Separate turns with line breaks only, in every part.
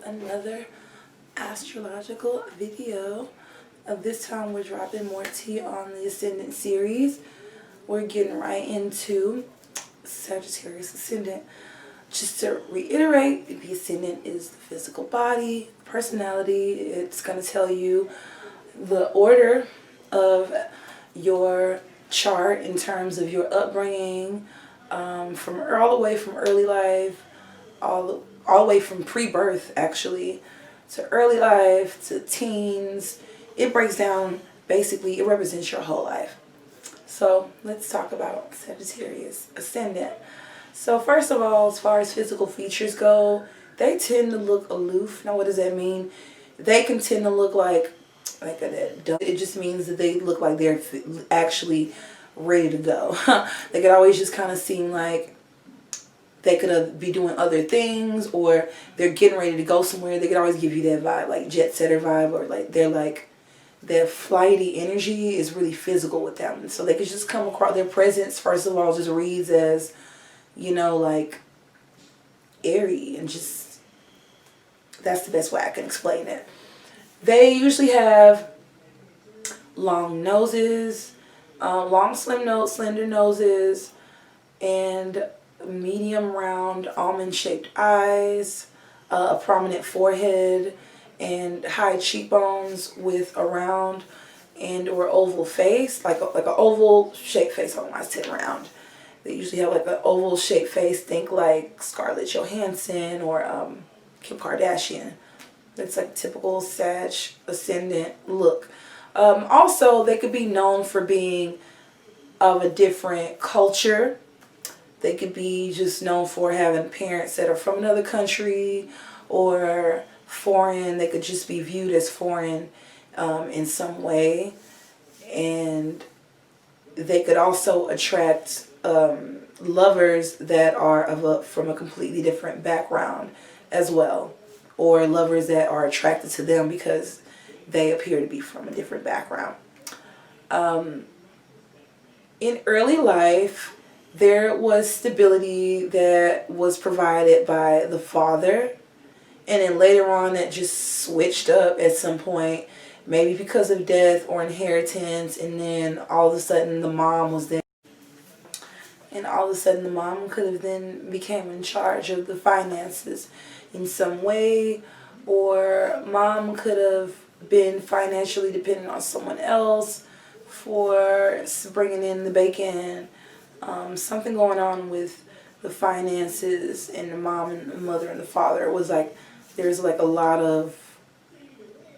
another astrological video. This time we're dropping more tea on the Ascendant series. We're getting right into Sagittarius Ascendant. Just to reiterate, the Ascendant is the physical body, personality. It's going to tell you the order of your chart in terms of your upbringing, from all the way from early life, all the way from pre-birth actually, to early life, to teens. It breaks down, basically, it represents your whole life. So let's talk about Sagittarius Ascendant. So first of all, as far as physical features go, they tend to look aloof. Now what does that mean? They can tend to look like it just means that they look like they're actually ready to go. They could always just kind of seem like they could be doing other things, or they're getting ready to go somewhere. They could always give you that vibe, like jet setter vibe, or like their flighty energy is really physical with them. So they could just come across, their presence, first of all, just reads as, you know, like airy, and just, that's the best way I can explain it. They usually have long noses, long slender noses, and medium round almond shaped eyes, a prominent forehead, and high cheekbones with a round and or oval face, like an oval shaped face. I don't want to say round. They usually have like an oval shaped face. Think like Scarlett Johansson or Kim Kardashian. It's like typical Sag Ascendant look. Also, they could be known for being of a different culture. They could be just known for having parents that are from another country or foreign. They could just be viewed as foreign in some way. And they could also attract lovers that are from a completely different background as well. Or lovers that are attracted to them because they appear to be from a different background. In early life, there was stability that was provided by the father, and then later on that just switched up at some point, maybe because of death or inheritance, and then all of a sudden the mom was there, and all of a sudden the mom could have then became in charge of the finances in some way, or mom could have been financially dependent on someone else for bringing in the bacon. Something going on with the finances, and the mom and the mother and the father. It was like there's like a lot of,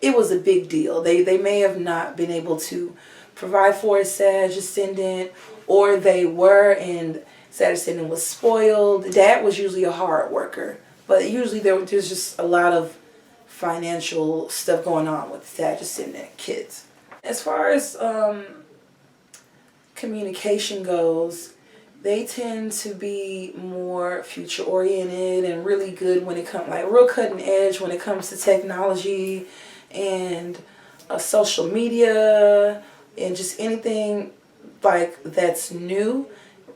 it was a big deal. They may have not been able to provide for a Sag Ascendant, or they were, and Sag Ascendant was spoiled. Dad was usually a hard worker, but usually there's just a lot of financial stuff going on with Sag Ascendant kids. As far as communication goes, they tend to be more future oriented and really good when it comes, like real cutting edge when it comes to technology and social media and just anything like that's new.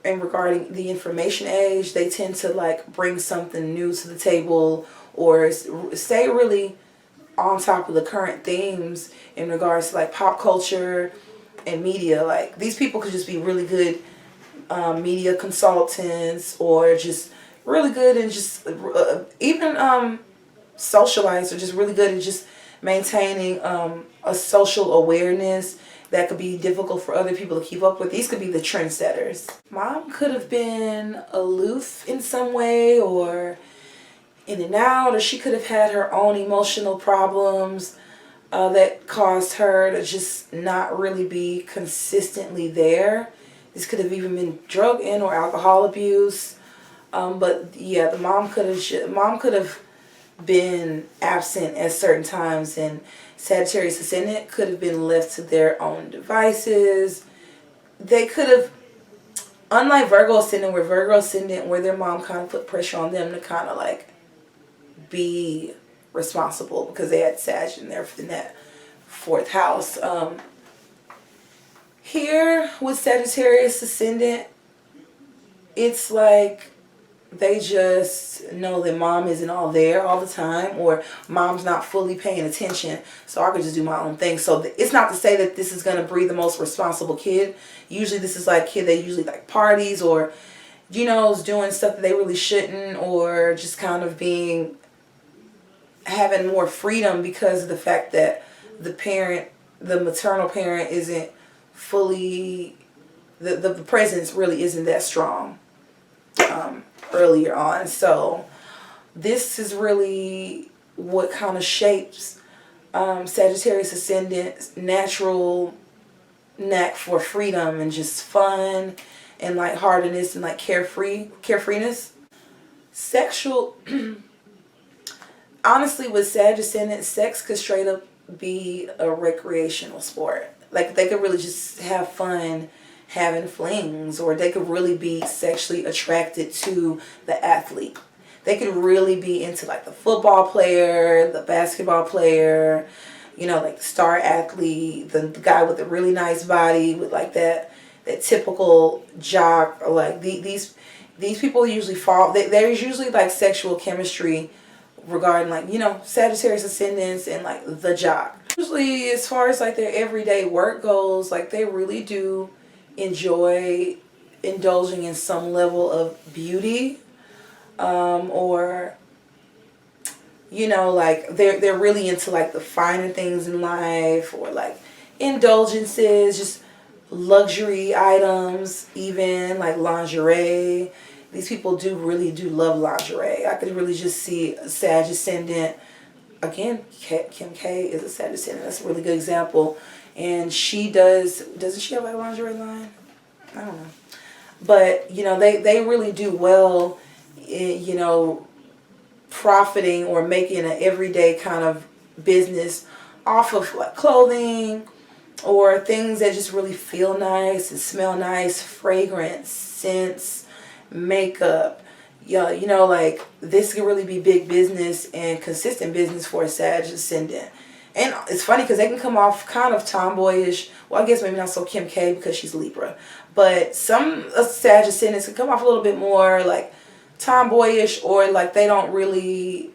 And regarding the information age, they tend to like bring something new to the table, or stay really on top of the current themes in regards to like pop culture and media. Like these people could just be really good media consultants, or just really good and just even socialites, or just really good at just maintaining a social awareness that could be difficult for other people to keep up with. These could be the trendsetters. Mom could have been aloof in some way, or in and out, or she could have had her own emotional problems that caused her to just not really be consistently there. This could have even been drug and or alcohol abuse. But yeah, the mom could have been absent at certain times, and Sagittarius Ascendant could have been left to their own devices. They could have, unlike Virgo Ascendant, where their mom kind of put pressure on them to kind of like be responsible because they had Sag in that fourth house. Here with Sagittarius Ascendant, it's like they just know that mom isn't all there all the time, or mom's not fully paying attention, so I could just do my own thing. So it's not to say that this is going to breed the most responsible kid. Usually this is like kid that usually like parties, or is doing stuff that they really shouldn't, or just kind of having more freedom because of the fact that the maternal parent isn't fully, the presence really isn't that strong earlier on. So this is really what kind of shapes Sagittarius Ascendant's natural knack for freedom and just fun and lightheartedness and like carefreeness. Sexual, honestly, with Sag Ascendant, sex could straight up be a recreational sport. Like they could really just have fun having flings, or they could really be sexually attracted to the athlete. They could really be into like the football player, the basketball player, like the star athlete, the guy with a really nice body with like that typical jock, or like these people usually fall. There's usually like sexual chemistry regarding like Sagittarius ascendants and like the jock. Usually, as far as like their everyday work goes, like they really do enjoy indulging in some level of beauty, or like they're really into like the finer things in life, or like indulgences, just luxury items, even like lingerie. These people really do love lingerie. I could really just see a Sag Ascendant. Again, Kim K is a Sag Ascendant. That's a really good example. And doesn't she have like a lingerie line? I don't know. But, they really do well in, profiting or making an everyday kind of business off of like clothing, or things that just really feel nice and smell nice, fragrance, scents, makeup. Yeah, like this could really be big business and consistent business for a Sag Ascendant. And it's funny because they can come off kind of tomboyish. Well, I guess maybe not so Kim K because she's Libra. But some Sag Ascendants can come off a little bit more like tomboyish, or like they don't really,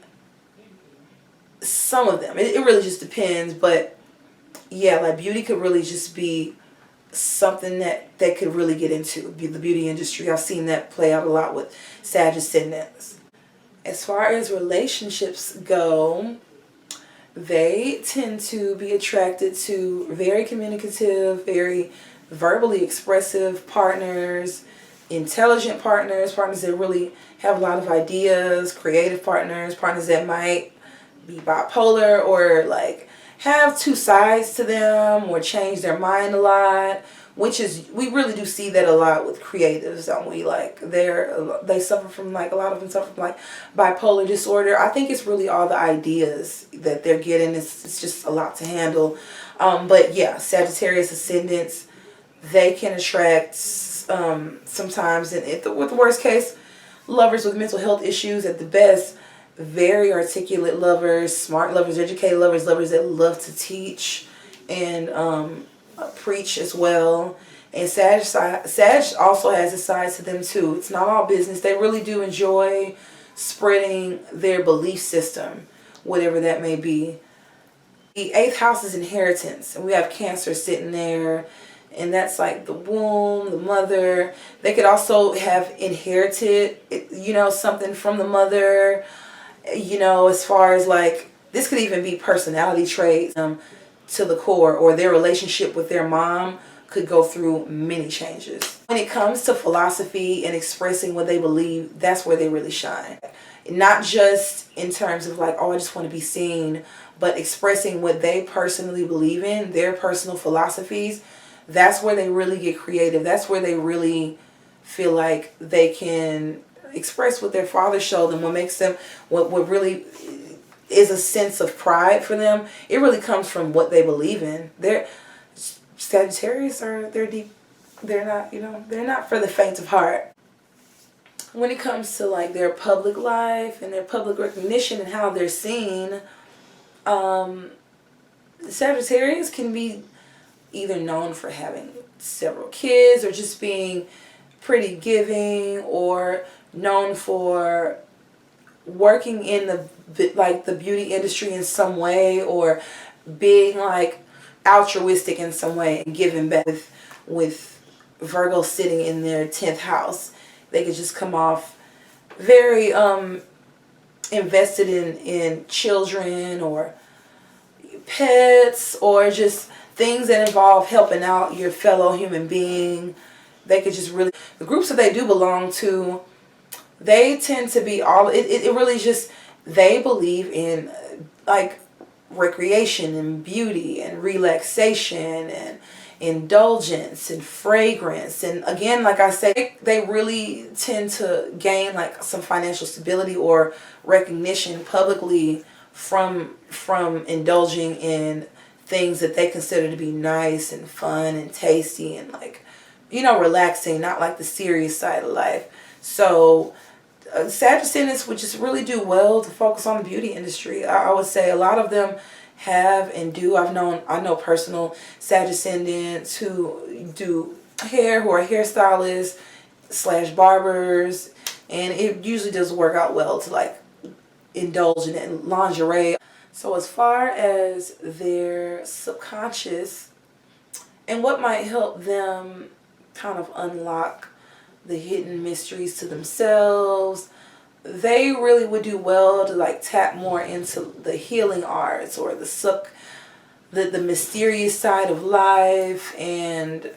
some of them. It really just depends. But yeah, like beauty could really just be something that they could really get into, the beauty industry. I've seen that play out a lot with Sag Ascendants. As far as relationships go, they tend to be attracted to very communicative, very verbally expressive partners, intelligent partners that really have a lot of ideas, creative partners that might be bipolar, or like have two sides to them, or change their mind a lot, which is, we really do see that a lot with creatives, don't we? Like they suffer from, like a lot of them suffer from like bipolar disorder. I think it's really all the ideas that they're getting. It's just a lot to handle. But yeah, Sagittarius ascendants, they can attract sometimes, with the worst case, lovers with mental health issues. At the best, very articulate lovers, smart lovers, educated lovers, lovers that love to teach and preach as well. And Sag also has a side to them too. It's not all business. They really do enjoy spreading their belief system, whatever that may be. The 8th house is inheritance, and we have Cancer sitting there, and that's like the womb, the mother. They could also have inherited, something from the mother, as far as like, this could even be personality traits to the core, or their relationship with their mom could go through many changes. When it comes to philosophy and expressing what they believe, that's where they really shine. Not just in terms of like, oh, I just want to be seen, but expressing what they personally believe in, their personal philosophies. That's where they really get creative. That's where they really feel like they can express what their father showed them, what makes them, what really is a sense of pride for them. It really comes from what they believe in. Sagittarius they're deep. They're not, they're not for the faint of heart. When it comes to like their public life and their public recognition and how they're seen, Sagittarius can be either known for having several kids, or just being pretty giving, or known for working in the beauty industry in some way, or being like altruistic in some way and giving back. With Virgo sitting in their 10th house, they could just come off very invested in children or pets, or just things that involve helping out your fellow human being. They could just really, the groups that they do belong to, they tend to be all, it really just, they believe in like recreation and beauty and relaxation and indulgence and fragrance. And again, like I say, they really tend to gain like some financial stability or recognition publicly from indulging in things that they consider to be nice and fun and tasty and like, you know, relaxing, not like the serious side of life. So Sagittarius would just really do well to focus on the beauty industry. I would say a lot of them have and do. I know personal Sagittarians who do hair, who are hairstylists / barbers, and it usually does work out well to like indulge in lingerie. So as far as their subconscious and what might help them kind of unlock the hidden mysteries to themselves, they really would do well to like tap more into the healing arts, or the mysterious side of life, and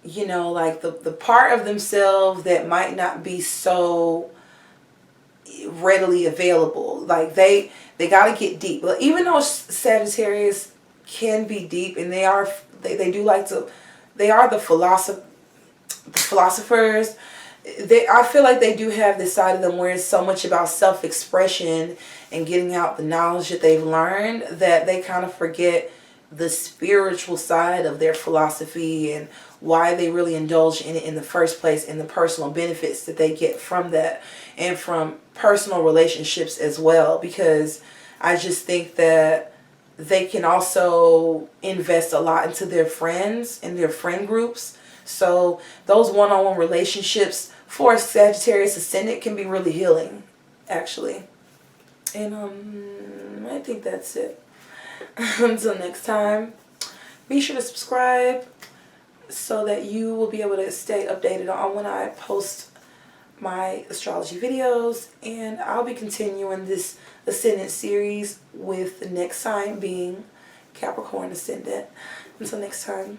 you know, like the part of themselves that might not be so readily available. Like they got to get deep. But even though Sagittarius can be deep, and they do like to, they are the philosophers. I feel like they do have this side of them where it's so much about self-expression and getting out the knowledge that they've learned, that they kind of forget the spiritual side of their philosophy and why they really indulge in it in the first place, and the personal benefits that they get from that, and from personal relationships as well. Because I just think that they can also invest a lot into their friends and their friend groups. So those one-on-one relationships for a Sagittarius Ascendant can be really healing, actually. And I think that's it. Until next time, be sure to subscribe so that you will be able to stay updated on when I post my astrology videos. And I'll be continuing this Ascendant series with the next sign being Capricorn Ascendant. Until next time.